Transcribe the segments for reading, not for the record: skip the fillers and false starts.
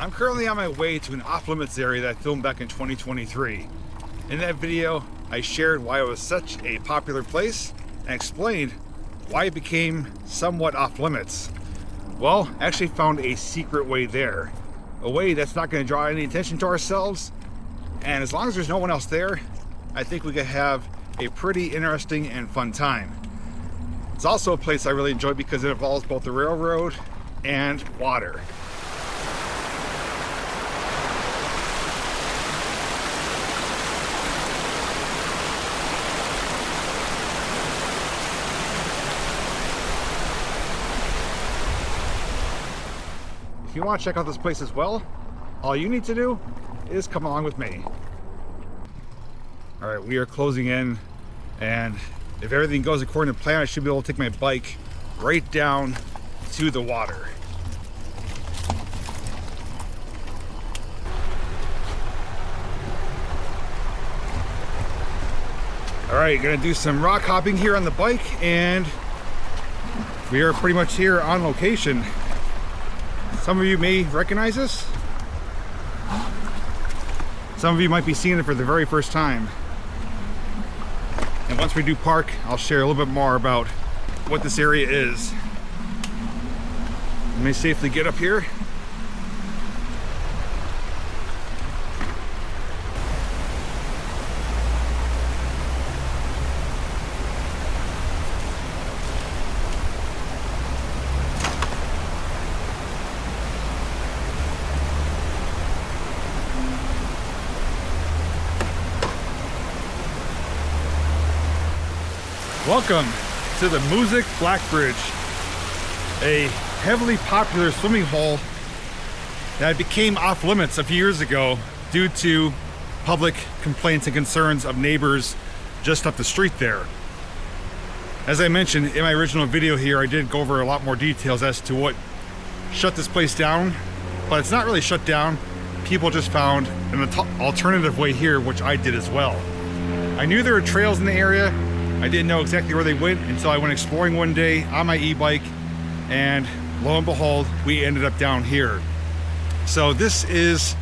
I'm currently on my way to an off-limits area that I filmed back in 2023. In that video, I shared why it was such a popular place and explained why it became somewhat off-limits. Well, I actually found a secret way there. A way that's not going to draw any attention to ourselves, and as long as there's no one else there, I think we could have a pretty interesting and fun time. It's also a place I really enjoy because it involves both the railroad and water. If you want to check out this place as well, all you need to do is come along with me. All right, we are closing in, and if everything goes according to plan, I should be able to take my bike right down to the water. All right, gonna do some rock hopping here on the bike, and we are pretty much here on location. Some of you may recognize this. Some of you might be seeing it for the very first time. And once we do park, I'll share a little bit more about what this area is. Let me safely get up here. Welcome to the Music Black Bridge, a heavily popular swimming hole that became off limits a few years ago due to public complaints and concerns of neighbors just up the street there. As I mentioned in my original video here, I did go over a lot more details as to what shut this place down, but it's not really shut down. People just found an alternative way here, which I did as well. I knew there were trails in the area. I didn't know exactly where they went until I went exploring one day on my e-bike, and lo and behold, we ended up down here. So this is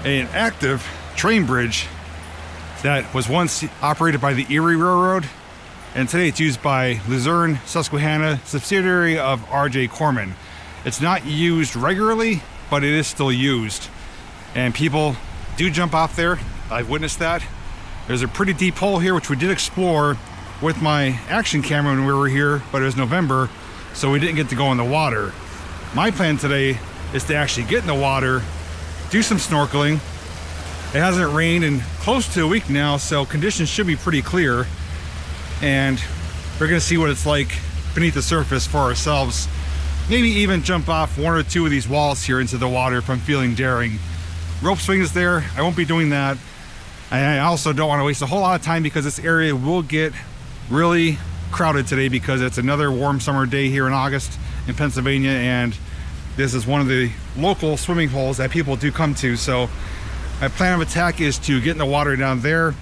an active train bridge that was once operated by the Erie Railroad, and today it's used by Luzerne, Susquehanna, subsidiary of R.J. Corman. It's not used regularly, but it is still used. And people do jump off there. I've witnessed that. There's a pretty deep hole here, which we did explore with my action camera when we were here, but it was November, so we didn't get to go in the water. My plan today is to actually get in the water, do some snorkeling. It hasn't rained in close to a week now, so conditions should be pretty clear, and we're gonna see what it's like beneath the surface for ourselves. Maybe even jump off one or two of these walls here into the water if I'm feeling daring. Rope swing is there. I won't be doing that. And I also don't want to waste a whole lot of time because this area will get really crowded today because it's another warm summer day here in August in Pennsylvania, and this is one of the local swimming holes that people do come to. So my plan of attack is to get in the water down there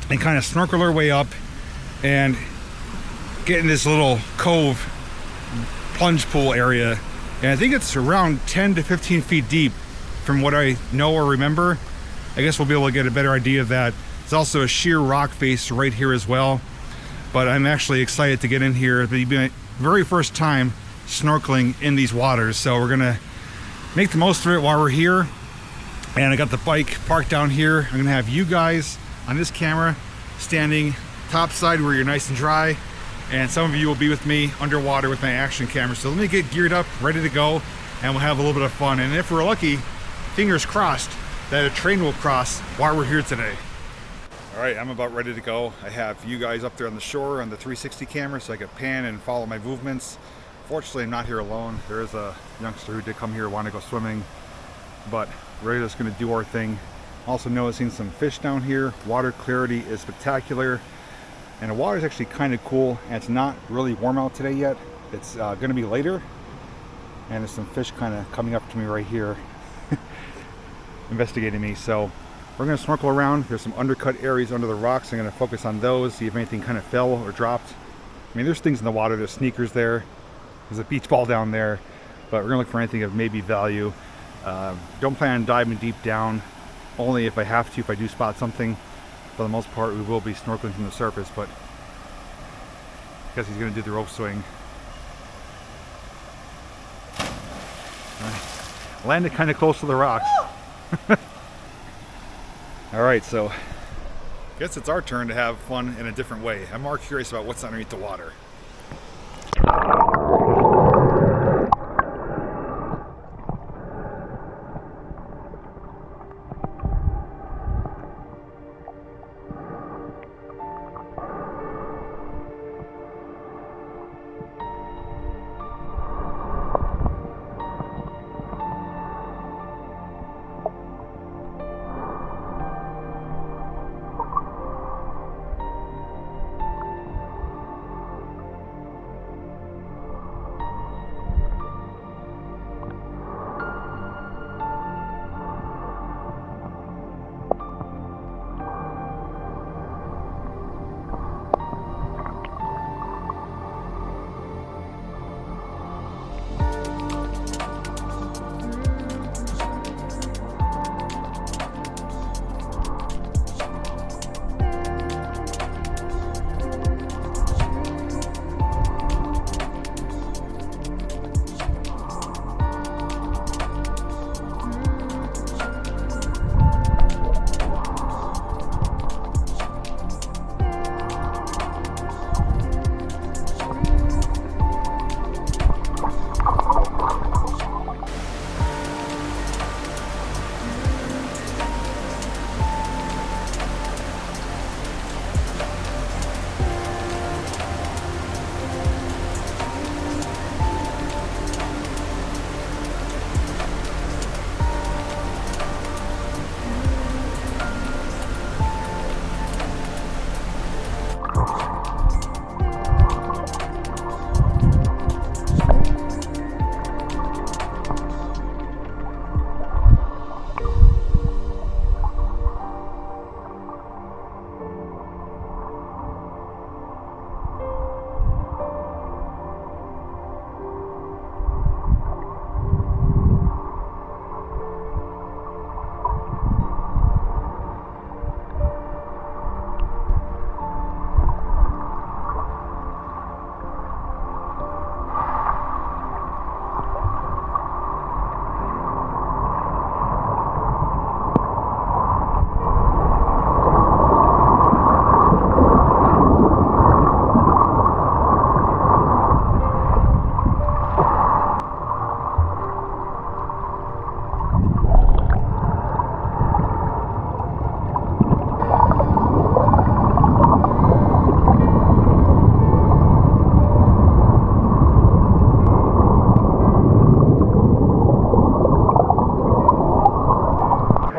and kind of snorkel our way up and get in this little cove plunge pool area, and I think it's around 10 to 15 feet deep from what I know or remember. I guess we'll be able to get a better idea of that. There's also a sheer rock face right here as well. But I'm actually excited to get in here. It'll be my very first time snorkeling in these waters. So we're gonna make the most of it while we're here. And I got the bike parked down here. I'm gonna have you guys on this camera standing topside where you're nice and dry. And some of you will be with me underwater with my action camera. So let me get geared up, ready to go, and we'll have a little bit of fun. And if we're lucky, fingers crossed, that a train will cross while we're here today. All right, I'm about ready to go. I have you guys up there on the shore on the 360 camera so I can pan and follow my movements. Fortunately, I'm not here alone. There is a youngster who did come here, want to go swimming, but we're just gonna do our thing. Also noticing some fish down here. Water clarity is spectacular, and the water is actually kind of cool, and it's not really warm out today yet. It's gonna be later, and there's some fish kind of coming up to me right here investigating me. So we're going to snorkel around. There's some undercut areas under the rocks. I'm going to focus on those, see if anything kind of fell or dropped. I mean, there's things in the water. There's sneakers there. There's a beach ball down there. But we're going to look for anything of maybe value. Don't plan on diving deep down, only if I have to, if I do spot something. For the most part, we will be snorkeling from the surface, but I guess he's going to do the rope swing. Landed kind of close to the rocks. Alright, so I guess it's our turn to have fun in a different way. I'm more curious about what's underneath the water.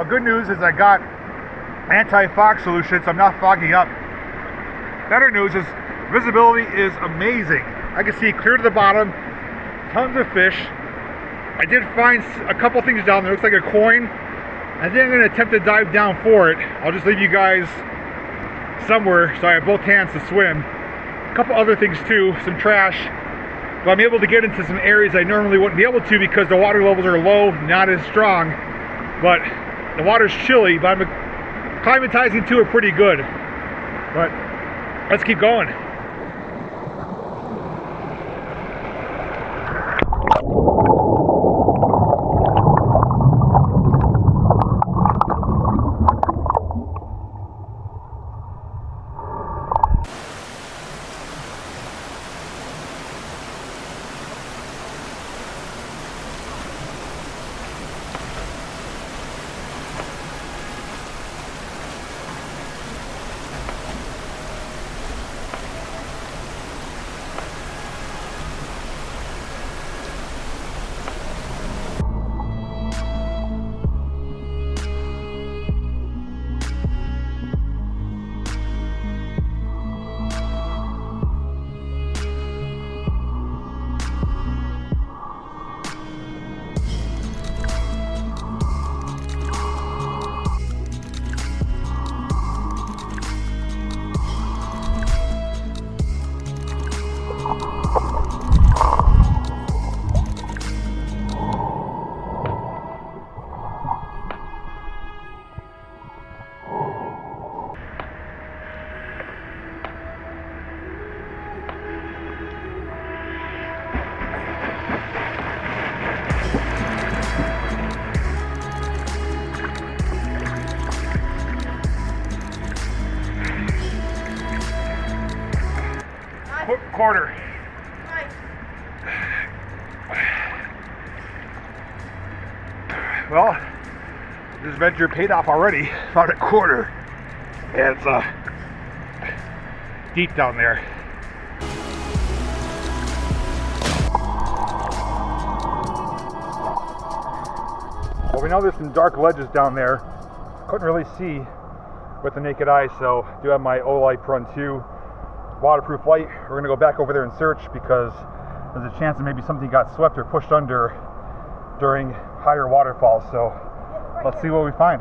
Good news is I got anti-fog solution, so I'm not fogging up. Better news is visibility is amazing. I can see clear to the bottom, tons of fish. I did find a couple things down there. Looks like a coin. I think I'm going to attempt to dive down for it. I'll just leave you guys somewhere so I have both hands to swim. A couple other things too, some trash. But I'm able to get into some areas I normally wouldn't be able to because the water levels are low, not as strong. But the water's chilly, but I'm acclimatizing to it pretty good. But let's keep going. quarter. Nice. Well, this venture paid off already. About a quarter. And it's deep down there. Well, we know there's some dark ledges down there. Couldn't really see with the naked eye, so I do have my Olight Run 2 waterproof light. We're gonna go back over there and search because there's a chance that maybe something got swept or pushed under during higher waterfalls. So let's see what we find.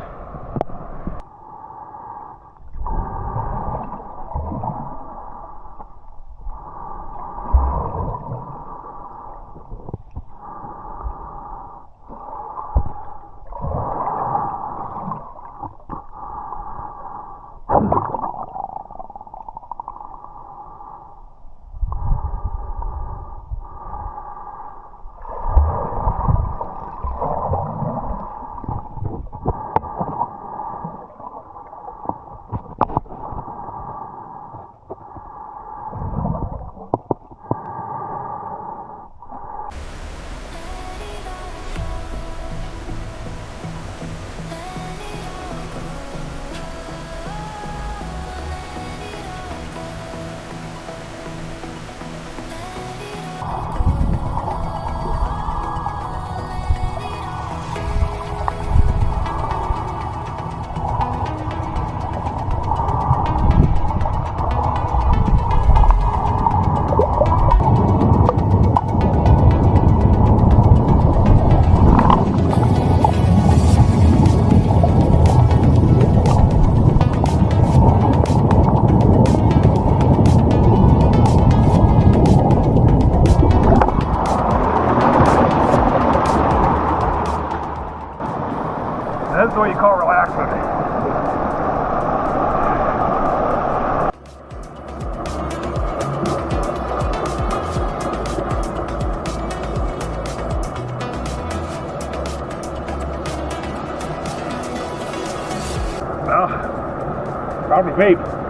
That's what you call relaxing. Well, probably vape.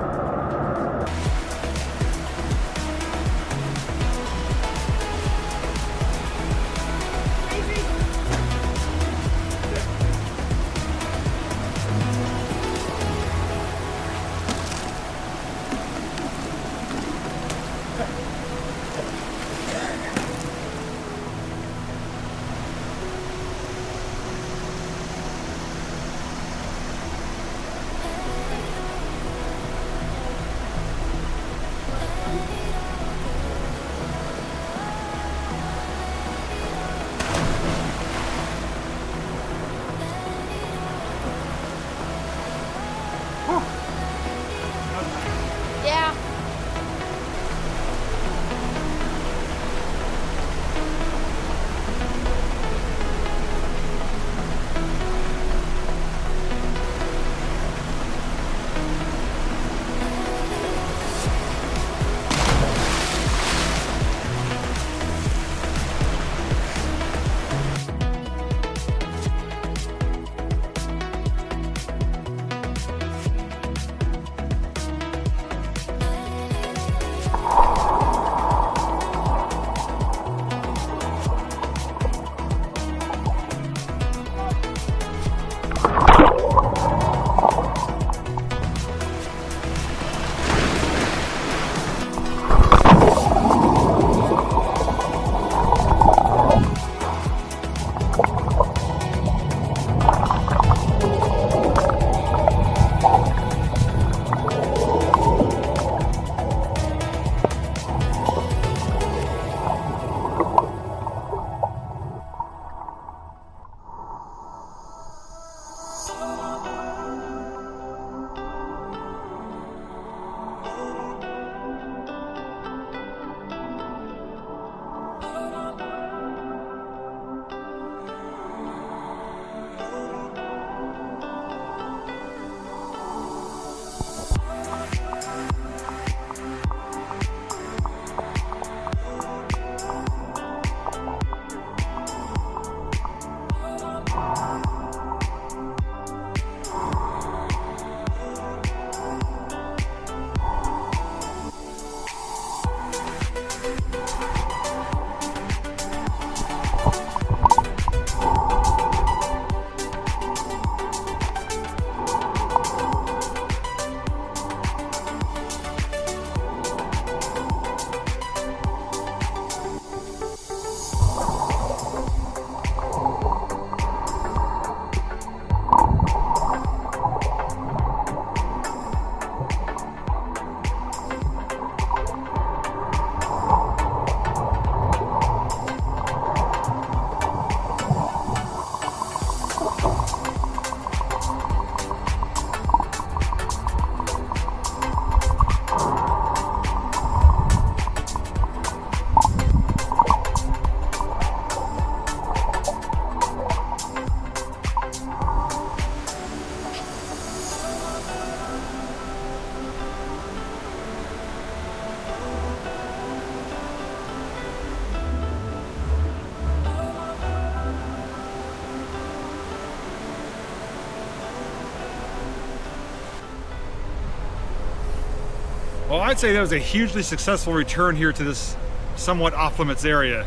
Well, I'd say that was a hugely successful return here to this somewhat off-limits area,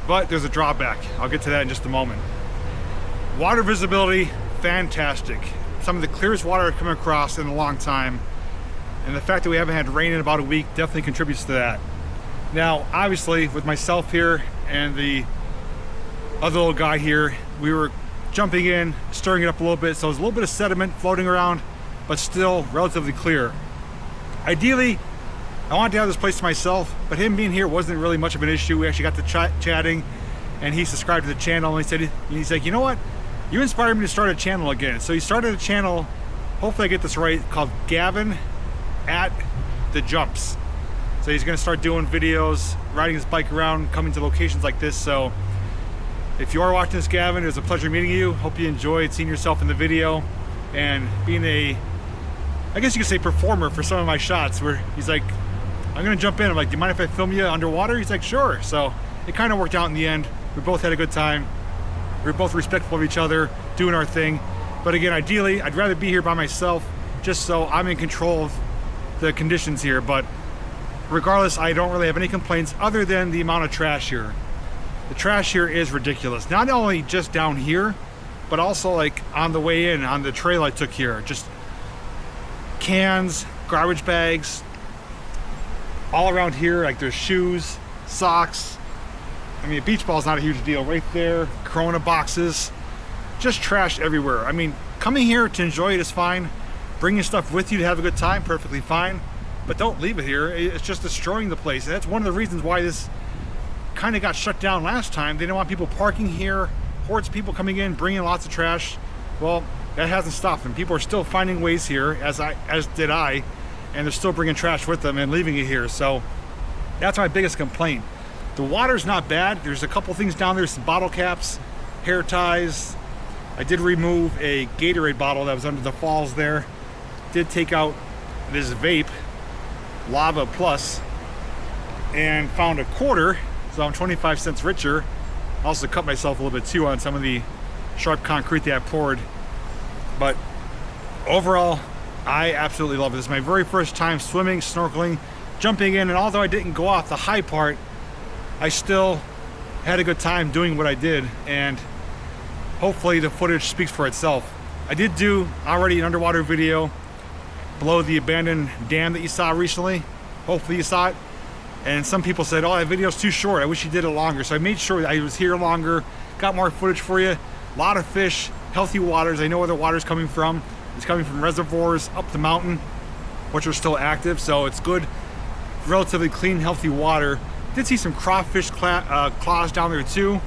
but there's a drawback. I'll get to that in just a moment. Water visibility, fantastic. Some of the clearest water I've come across in a long time, and the fact that we haven't had rain in about a week definitely contributes to that. Now, obviously, with myself here and the other little guy here, we were jumping in, stirring it up a little bit, so there's a little bit of sediment floating around, but still relatively clear. Ideally, I wanted to have this place to myself, but him being here wasn't really much of an issue. We actually got to chatting, and he subscribed to the channel, and he's like, you know what? You inspired me to start a channel again. So he started a channel, hopefully I get this right, called Gavin at the Jumps. So he's gonna start doing videos, riding his bike around, coming to locations like this. So if you are watching this, Gavin, it was a pleasure meeting you. Hope you enjoyed seeing yourself in the video and being a, I guess you could say, performer for some of my shots, where he's like, I'm gonna jump in. I'm like, do you mind if I film you underwater? He's like, sure. So it kind of worked out in the end. We both had a good time. We were both respectful of each other, doing our thing. But again, ideally, I'd rather be here by myself, just so I'm in control of the conditions here. But regardless, I don't really have any complaints other than the amount of trash here. The trash here is ridiculous. Not only just down here, but also like on the way in, on the trail I took here. Just cans, garbage bags, all around here. Like there's shoes, socks. I mean, a beach ball is not a huge deal. Right there, Corona boxes, just trash everywhere. I mean, coming here to enjoy it is fine. Bringing stuff with you to have a good time, perfectly fine. But don't leave it here. It's just destroying the place. And that's one of the reasons why this kind of got shut down last time. They didn't want people parking here, hordes of people coming in, bringing lots of trash. Well, that hasn't stopped them. People are still finding ways here, as did I, and they're still bringing trash with them and leaving it here. So that's my biggest complaint. The water's not bad. There's a couple things down there, some bottle caps, hair ties. I did remove a Gatorade bottle that was under the falls there. Did take out this vape, Lava Plus, and found a quarter, so I'm 25 cents richer. Also cut myself a little bit too on some of the sharp concrete that I poured. But overall, I absolutely love it. This is my very first time swimming, snorkeling, jumping in, and although I didn't go off the high part, I still had a good time doing what I did, and hopefully the footage speaks for itself. I did do already an underwater video below the abandoned dam that you saw recently. Hopefully you saw it. And some people said, oh, that video's too short. I wish you did it longer. So I made sure that I was here longer, got more footage for you. A lot of fish, healthy waters. I know where the water's coming from. It's coming from reservoirs up the mountain, which are still active. So it's good, relatively clean, healthy water. Did see some crawfish claws down there too.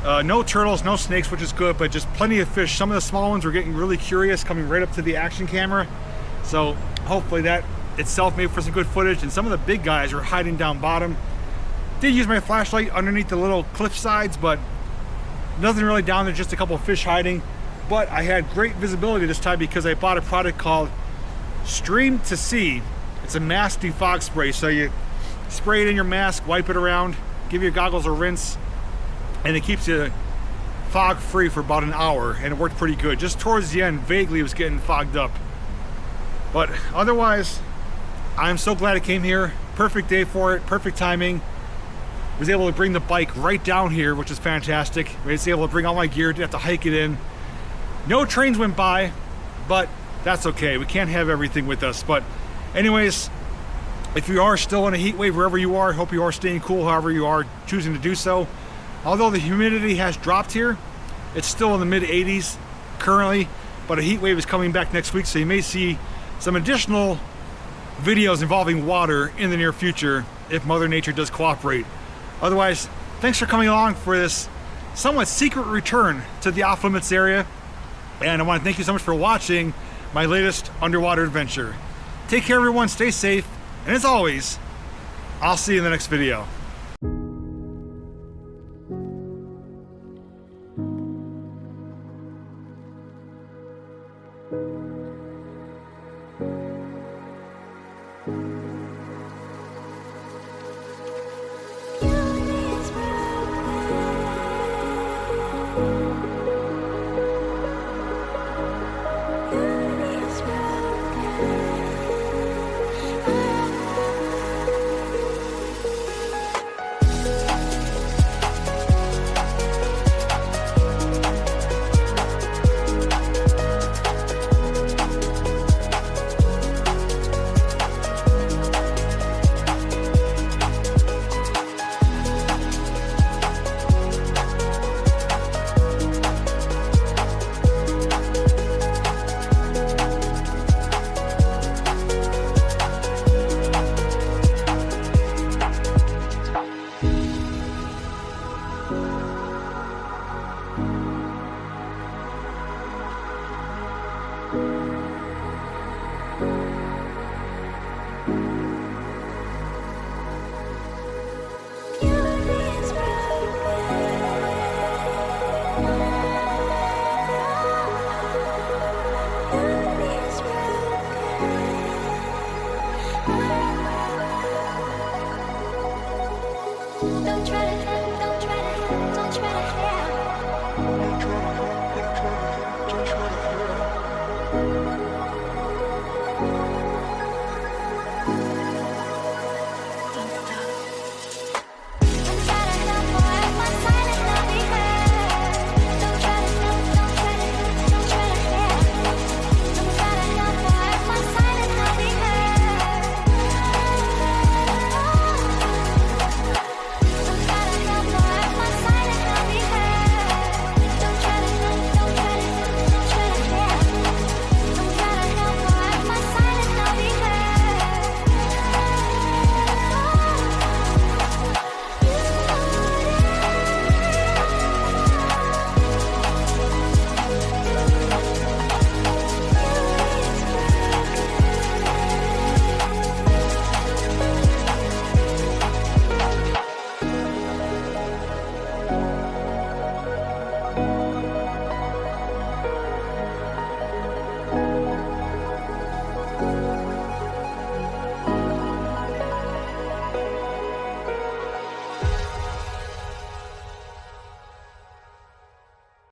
No turtles, no snakes, which is good, but just plenty of fish. Some of the small ones were getting really curious, coming right up to the action camera. So hopefully that itself made for some good footage. And some of the big guys were hiding down bottom. Did use my flashlight underneath the little cliff sides, but nothing really down there, just a couple of fish hiding. But I had great visibility this time because I bought a product called Stream to Sea. It's a mask defog spray. So you spray it in your mask, wipe it around, give your goggles a rinse, and it keeps you fog free for about an hour, and it worked pretty good. Just towards the end, vaguely it was getting fogged up. But otherwise, I'm so glad I came here. Perfect day for it, perfect timing. Was able to bring the bike right down here, which is fantastic. I was able to bring all my gear, didn't have to hike it in. No trains went by, but that's okay. We can't have everything with us. But anyways, if you are still in a heat wave wherever you are, hope you are staying cool however you are choosing to do so. Although the humidity has dropped here, it's still in the mid 80s currently, but a heat wave is coming back next week, so you may see some additional videos involving water in the near future if Mother Nature does cooperate. Otherwise, thanks for coming along for this somewhat secret return to the off-limits area, and I want to thank you so much for watching my latest underwater adventure. Take care everyone, stay safe, and as always, I'll see you in the next video.